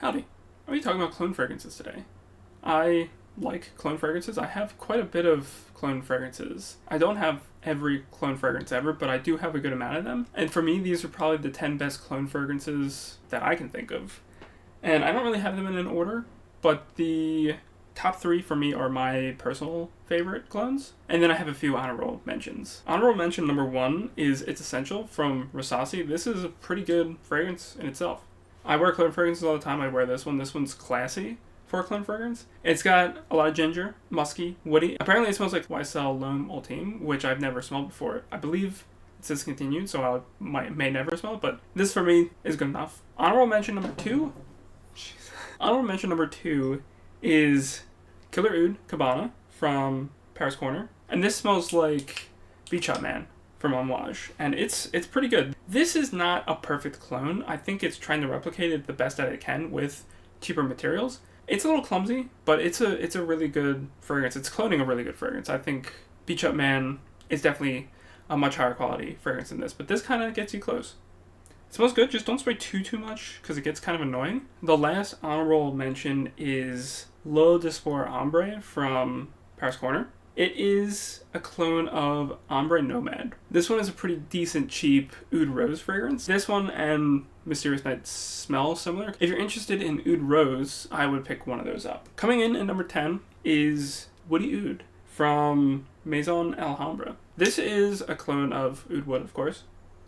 Howdy. Are we talking about clone fragrances today? I like clone fragrances. I have quite a bit of clone fragrances. I don't have every clone fragrance ever, but I do have a good amount of them. And for me, these are probably the 10 best clone fragrances that I can think of. And I don't really have them in an order, but the top 3 for me are my personal favorite clones. And then I have a few honorable mentions. Honorable mention number 1 is It's Essential from Rosasi. This is a pretty good fragrance in itself. I wear clone fragrances all the time. I wear this one. This one's classy for a clone fragrance. It's got a lot of ginger, musky, woody. Apparently it smells like YSL L'Homme Ultime, which I've never smelled before. I believe it's discontinued, so I may never smell it, but this for me is good enough. Honorable mention number 2. Honorable mention number 2 is Killer Oud Cabana from Paris Corner. And this smells like Beach Hut Man from Amouage, and it's pretty good. This is not a perfect clone. I think it's trying to replicate it the best that it can with cheaper materials. It's a little clumsy, but it's a really good fragrance. It's cloning a really good fragrance. I think Beach Hut Man is definitely a much higher quality fragrance than this, but this kind of gets you close. It smells good, just don't spray too much because it gets kind of annoying. The last honorable mention is L'Eau de Sport Ombre from Paris Corner. It is a clone of Ombre Nomad. This one is a pretty decent, cheap Oud Rose fragrance. This one and Mysterious Night smell similar. If you're interested in Oud Rose, I would pick one of those up. Coming in at number 10 is Woody Oud from Maison Alhambra. This is a clone of Oud Wood, of course.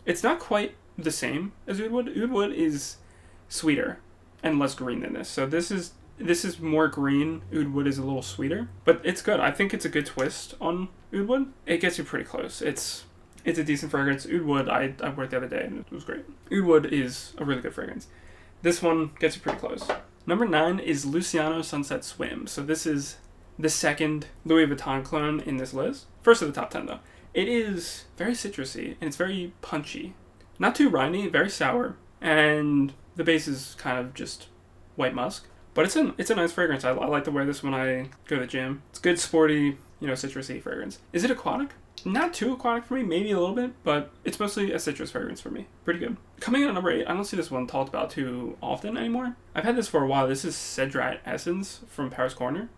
It's not quite the same as Oud Wood. Oud Wood is sweeter and less green than this. So this is more green. Oud Wood is a little sweeter, but it's good. I think it's a good twist on Oud Wood. It gets you pretty close. It's a decent fragrance. Oud Wood, I wore it the other day and it was great. Oud Wood is a really good fragrance. This one gets you pretty close. Number 9 is Luciano Sunset Swim. So this is the second Louis Vuitton clone in this list. First of the top 10 though. It is very citrusy and it's very punchy. Not too rindy, very sour, and the base is kind of just white musk. But it's a nice fragrance. I like to wear this when I go to the gym. It's good, sporty, citrusy fragrance. Is it aquatic? Not too aquatic for me, maybe a little bit, but it's mostly a citrus fragrance for me. Pretty good. Coming in at number 8, I don't see this one talked about too often anymore. I've had this for a while. This is Cedrat Essence from Paris Corner.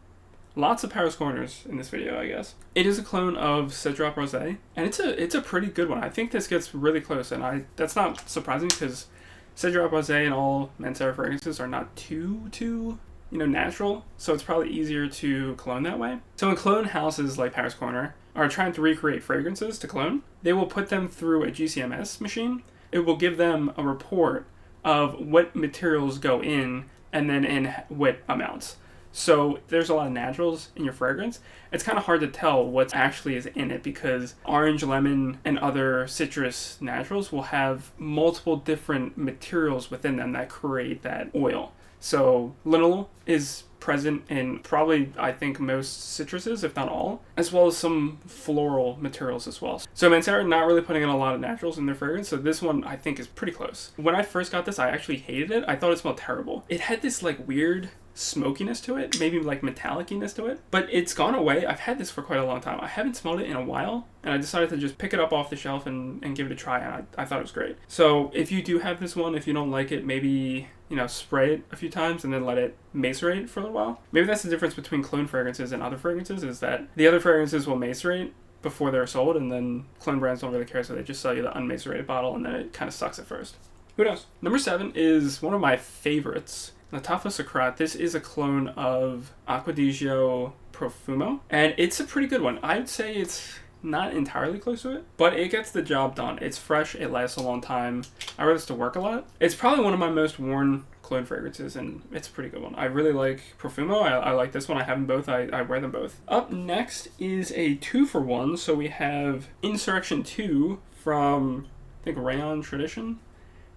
Lots of Paris Corners in this video, I guess. It is a clone of Cedrat Rosé, and it's a pretty good one. I think this gets really close, and that's not surprising because Cedrat Rosé and all Mancera fragrances are not too natural, so it's probably easier to clone that way. So when clone houses like Paris Corner are trying to recreate fragrances to clone, they will put them through a GCMS machine. It will give them a report of what materials go in and then in what amounts. So there's a lot of naturals in your fragrance. It's kind of hard to tell what actually is in it because orange, lemon, and other citrus naturals will have multiple different materials within them that create that oil. So linalool is present in probably, I think, most citruses, if not all, as well as some floral materials as well. So Mancera not really putting in a lot of naturals in their fragrance, so this one I think is pretty close. When I first got this, I actually hated it. I thought it smelled terrible. It had this weird smokiness to it, maybe metalliciness to it, but it's gone away. I've had this for quite a long time. I haven't smelled it in a while, and I decided to just pick it up off the shelf and give it a try, and I thought it was great. So if you do have this one, if you don't like it, maybe spray it a few times and then let it macerate for a little while. Maybe that's the difference between clone fragrances and other fragrances, is that the other fragrances will macerate before they're sold, and then clone brands don't really care, so they just sell you the unmacerated bottle, and then it kind of sucks at first. Who knows? Number 7 is one of my favorites, Latafia Sacrat. This is a clone of Acqua di Gio Profumo, and it's a pretty good one. I would say it's not entirely close to it, but it gets the job done. It's fresh, it lasts a long time. I wear this to work a lot. It's probably one of my most worn clone fragrances, and it's a pretty good one. I really like Profumo. I like this one. I have them both. I wear them both. Up next is a 2-for-1. So we have Insurrection 2 from, I think, Rayon Tradition,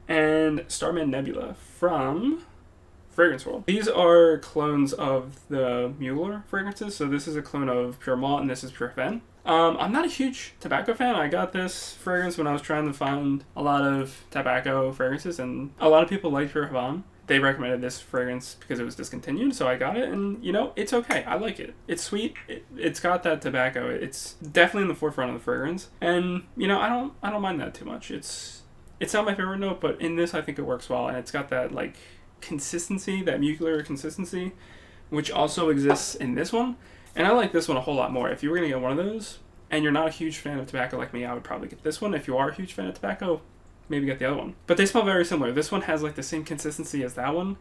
and Starman Nebula from Fragrance World. These are clones of the Mueller fragrances. So this is a clone of Pure Malt, and this is Pure Fen. I'm not a huge tobacco fan. I got this fragrance when I was trying to find a lot of tobacco fragrances, and a lot of people like Pure Havane. They recommended this fragrance because it was discontinued, so I got it, and it's okay. I like it. It's sweet. It's got that tobacco. It's definitely in the forefront of the fragrance, and I don't mind that too much. It's not my favorite note, but in this I think it works well, and it's got that consistency, that mucular consistency, which also exists in this one. And I like this one a whole lot more. If you were going to get one of those, and you're not a huge fan of tobacco like me, I would probably get this one. If you are a huge fan of tobacco, maybe get the other one. But they smell very similar. This one has like the same consistency as that one,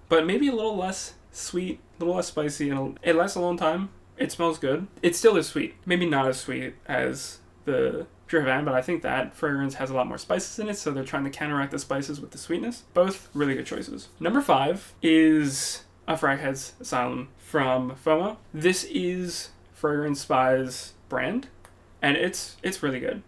but maybe a little less sweet, a little less spicy, and it lasts a long time. It smells good. It still is sweet. Maybe not as sweet as the Pure Havana, but I think that fragrance has a lot more spices in it, so they're trying to counteract the spices with the sweetness. Both really good choices. Number 5 is a Fragheads Asylum from FOMO. This is Fragrance Spy's brand, and it's really good.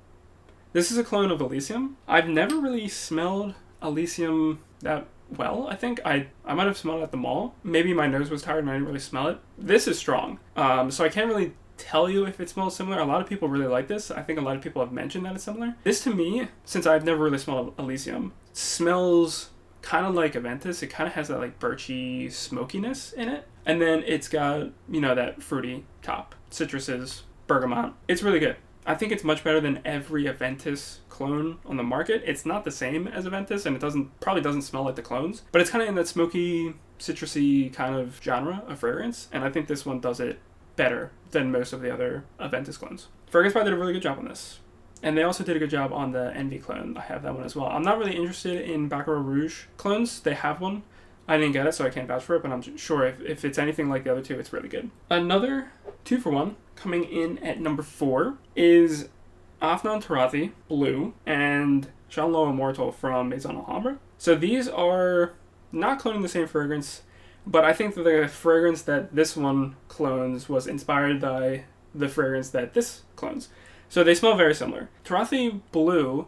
This is a clone of Elysium. I've never really smelled Elysium that well. I think I might have smelled it at the mall. Maybe my nose was tired and I didn't really smell it. This is strong, so I can't really tell you if it smells similar. A lot of people really like this. I think a lot of people have mentioned that it's similar. This to me, since I've never really smelled Elysium, smells kind of like Aventus. It kind of has that like birchy smokiness in it. And then it's got, that fruity top. Citruses, bergamot. It's really good. I think it's much better than every Aventus clone on the market. It's not the same as Aventus, and it probably doesn't smell like the clones, but it's kind of in that smoky, citrusy kind of genre of fragrance, and I think this one does it better than most of the other Aventus clones. Fragrance Spy did a really good job on this. And they also did a good job on the Envy clone. I have that one as well. I'm not really interested in Baccarat Rouge clones. They have one. I didn't get it, so I can't vouch for it, but I'm sure if it's anything like the other two, it's really good. Another 2-for-1 coming in at number 4 is Afnan Tarathi Blue and Jean Lo Immortal from Maison Alhambra. So these are not cloning the same fragrance, but I think that the fragrance that this one clones was inspired by the fragrance that this clones. So they smell very similar. Tarathi Blue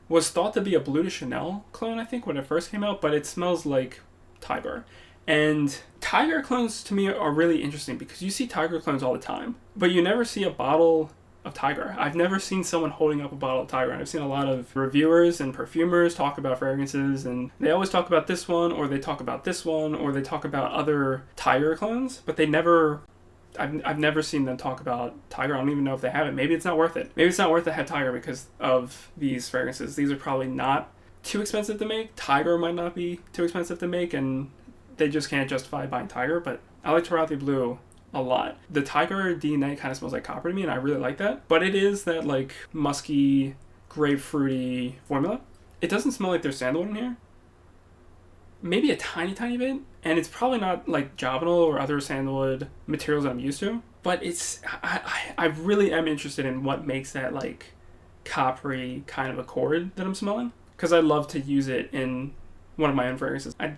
was thought to be a Bleu de Chanel clone, I think, when it first came out, but it smells like Tiger. And Tiger clones to me are really interesting because you see Tiger clones all the time, but you never see a bottle of Tiger. I've never seen someone holding up a bottle of Tiger. I've seen a lot of reviewers and perfumers talk about fragrances, and they always talk about this one, or they talk about this one, or they talk about other Tiger clones, but I've never seen them talk about Tiger. I don't even know if they have it. Maybe it's not worth it. Maybe it's not worth to have Tiger because of these fragrances. These are probably not too expensive to make. Tiger might not be too expensive to make, and they just can't justify buying Tiger, but I like Tarathi Blue a lot. The Tiger DNA kind of smells like copper to me, and I really like that. But it is that like musky, grapefruity formula. It doesn't smell like there's sandalwood in here. Maybe a tiny, tiny bit. And it's probably not like Javanal or other sandalwood materials that I'm used to. But I really am interested in what makes that like coppery kind of accord that I'm smelling. Because I love to use it in one of my own fragrances. I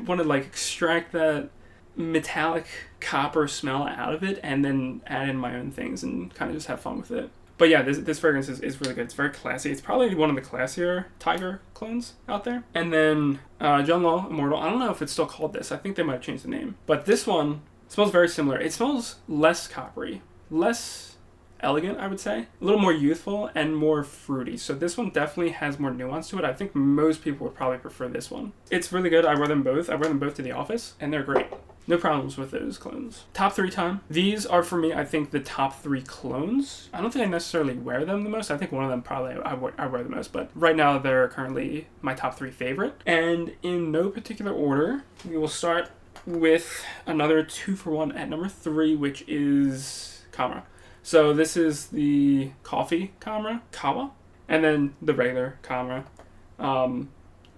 want to like extract that metallic copper smell out of it and then add in my own things and kind of just have fun with it. But yeah, this fragrance is really good. It's very classy. It's probably one of the classier Tiger clones out there. And then Jean Lo Immortal. I don't know if it's still called this. I think they might have changed the name. But this one smells very similar. It smells less coppery, less elegant, I would say. A little more youthful and more fruity. So this one definitely has more nuance to it. I think most people would probably prefer this one. It's really good. I wear them both. I wear them both to the office, and they're great. No problems with those clones. Top 3 time. These are, for me, I think the top 3 clones. I don't think I necessarily wear them the most. I think one of them probably I wear the most, but right now they're currently my top 3 favorite. And in no particular order, we will start with another 2-for-1 at number 3, which is Camera. So this is the coffee Camera, Kawa, and then the regular Camera.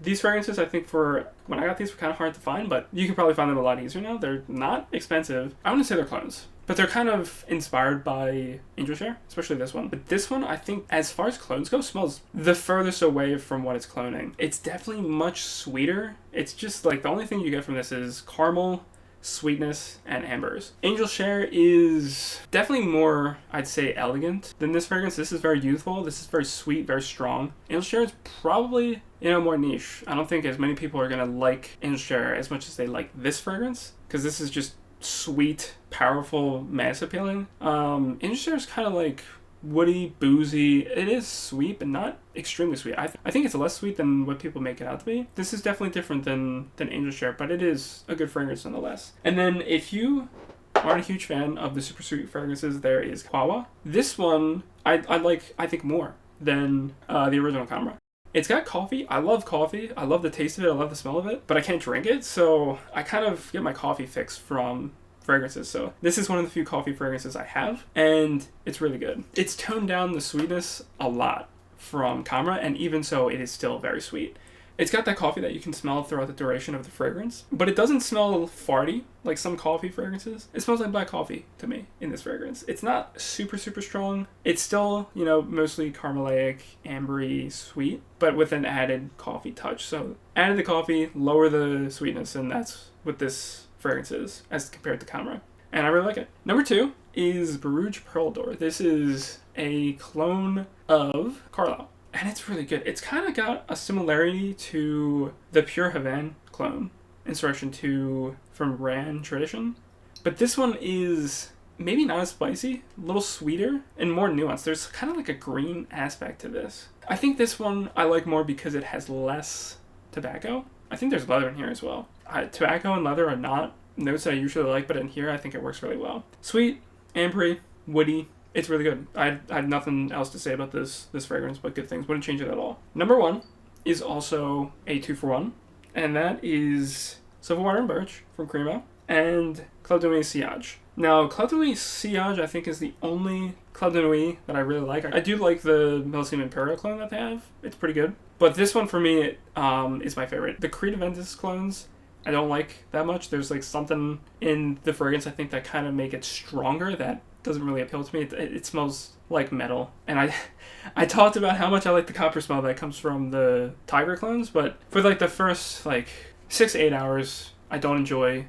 These fragrances, I think when I got these, were kind of hard to find, but you can probably find them a lot easier now. They're not expensive. I wouldn't say they're clones, but they're kind of inspired by Angel Share, especially this one. But this one, I think, as far as clones go, smells the furthest away from what it's cloning. It's definitely much sweeter. It's just like the only thing you get from this is caramel, sweetness, and ambers. Angel Share is definitely more, I'd say, elegant than this fragrance. This is very youthful. This is very sweet, very strong. Angel Share is probably, more niche. I don't think as many people are gonna like Angel Share as much as they like this fragrance, because this is just sweet, powerful, mass appealing. Angel Share is kind of like woody, boozy. It is sweet, but not extremely sweet. I think it's less sweet than what people make it out to be. This is definitely different than Angel Share, but it is a good fragrance nonetheless. And then if you aren't a huge fan of the super sweet fragrances, there is Kawa. This one I like, I think, more than the original Camera. It's got coffee. I love coffee. I love the taste of it. I love the smell of it, but I can't drink it. So I kind of get my coffee fix from fragrances. So this is one of the few coffee fragrances I have, and it's really good. It's toned down the sweetness a lot from Camera, and even so, it is still very sweet. It's got that coffee that you can smell throughout the duration of the fragrance, but it doesn't smell farty like some coffee fragrances. It smells like black coffee to me in this fragrance. It's not super, super strong. It's still, you know, mostly caramelaic, ambery, sweet, but with an added coffee touch. So added the coffee, lower the sweetness, and that's what this fragrance is as compared to Camera. And I really like it. Number 2 is Barouge Pearl D'Or. This is a clone of Carlisle. And it's really good. It's kind of got a similarity to the Pure Havane clone, Insurrection 2 from Ran Tradition. But this one is maybe not as spicy, a little sweeter, and more nuanced. There's kind of like a green aspect to this. I think this one I like more because it has less tobacco. I think there's leather in here as well. Tobacco and leather are not notes that I usually like, but in here I think it works really well. Sweet, ambery, woody. It's really good. I have nothing else to say about this fragrance but good things. Wouldn't change it at all. Number 1 is also a 2-for-1, and that is Silverwater and Birch from Cremo and Club de Nuit Sillage. Now, Club de Nuit Sillage I think is the only Club de Nuit that I really like. I do like the Millésime Imperial clone that they have. It's pretty good. But this one for me is my favorite. The Creed Aventus clones I don't like that much. There's like something in the fragrance I think that kind of make it stronger that doesn't really appeal to me. It smells like metal. And I talked about how much I like the copper smell that comes from the Tiger clones, but for like the first like 6 to 8 hours, I don't enjoy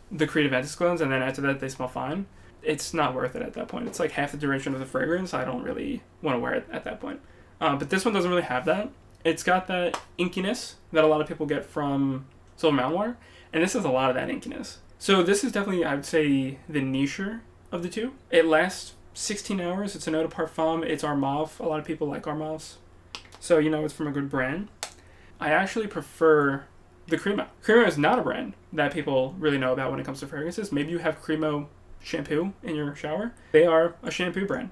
the Creed Aventus clones, and then after that they smell fine. It's not worth it at that point. It's like half the duration of the fragrance. I don't really want to wear it at that point. But this one doesn't really have that. It's got that inkiness that a lot of people get from Silver Mountain Water, and this has a lot of that inkiness. So this is definitely, I would say, the nicher of the two. It lasts 16 hours. It's an eau de parfum. It's Armave. A lot of people like Armaves. So, you know, it's from a good brand. I actually prefer the Cremo. Cremo is not a brand that people really know about when it comes to fragrances. Maybe you have Cremo shampoo in your shower. They are a shampoo brand,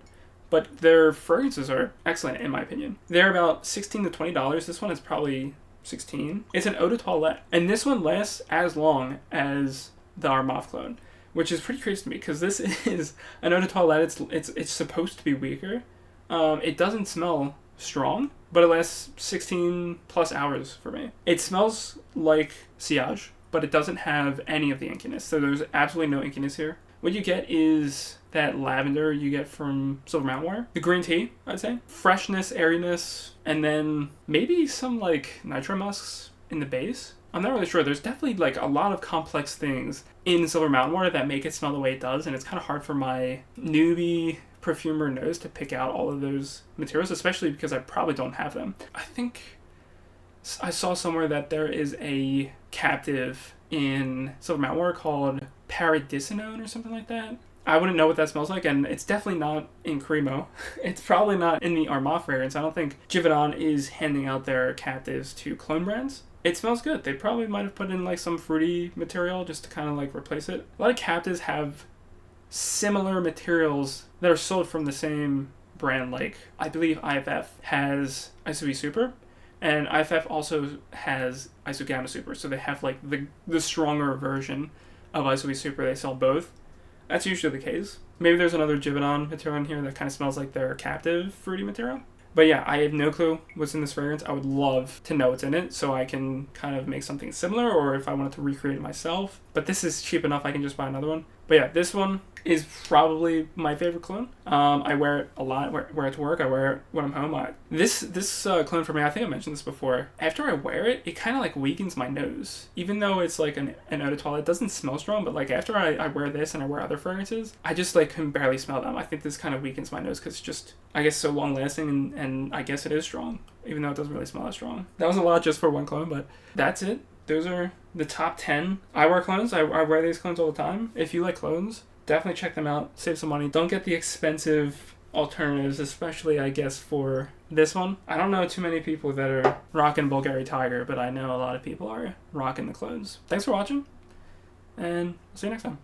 but their fragrances are excellent in my opinion. They're about $16 to $20. This one is probably $16. It's an eau de toilette, and this one lasts as long as the Armave clone, which is pretty crazy to me because this is an eau de toilette. It's supposed to be weaker. It doesn't smell strong, but it lasts 16 plus hours for me. It smells like Sillage, but it doesn't have any of the inkiness. So there's absolutely no inkiness here. What you get is that lavender you get from Silver Mountain Water. The green tea, I'd say. Freshness, airiness, and then maybe some like nitro musks in the base. I'm not really sure. There's definitely like a lot of complex things in Silver Mountain Water that make it smell the way it does, and it's kind of hard for my newbie perfumer nose to pick out all of those materials, especially because I probably don't have them. I think I saw somewhere that there is a captive in Silver Mountain Water called Paradisinone or something like that. I wouldn't know what that smells like, and it's definitely not in Cremo. It's probably not in the Armave fragrance. I don't think Givaudan is handing out their captives to clone brands. It smells good. They probably might have put in like some fruity material just to kind of like replace it. A lot of captives have similar materials that are sold from the same brand. Like I believe IFF has ISO Super, and IFF also has ISO Gamma Super. So they have like the stronger version of ISO Super. They sell both. That's usually the case. Maybe there's another Givaudan material in here that kind of smells like their captive fruity material. But yeah, I have no clue what's in this fragrance. I would love to know what's in it so I can kind of make something similar, or if I wanted to recreate it myself. But this is cheap enough I can just buy another one. But yeah, this one is probably my favorite cologne. I wear it a lot. Wear it to work. I wear it when I'm home. This cologne for me, I think I mentioned this before. After I wear it, it kind of like weakens my nose. Even though it's like an eau de toilette, it doesn't smell strong. But like after I wear this and I wear other fragrances, I just like can barely smell them. I think this kind of weakens my nose because it's just, I guess, so long lasting, and I guess it is strong, even though it doesn't really smell that strong. That was a lot just for one cologne, but that's it. Those are the top 10 eyewear clones. I wear these clones all the time. If you like clones, definitely check them out. Save some money. Don't get the expensive alternatives, especially, I guess, for this one. I don't know too many people that are rocking Bulgari Tiger, but I know a lot of people are rocking the clones. Thanks for watching, and I'll see you next time.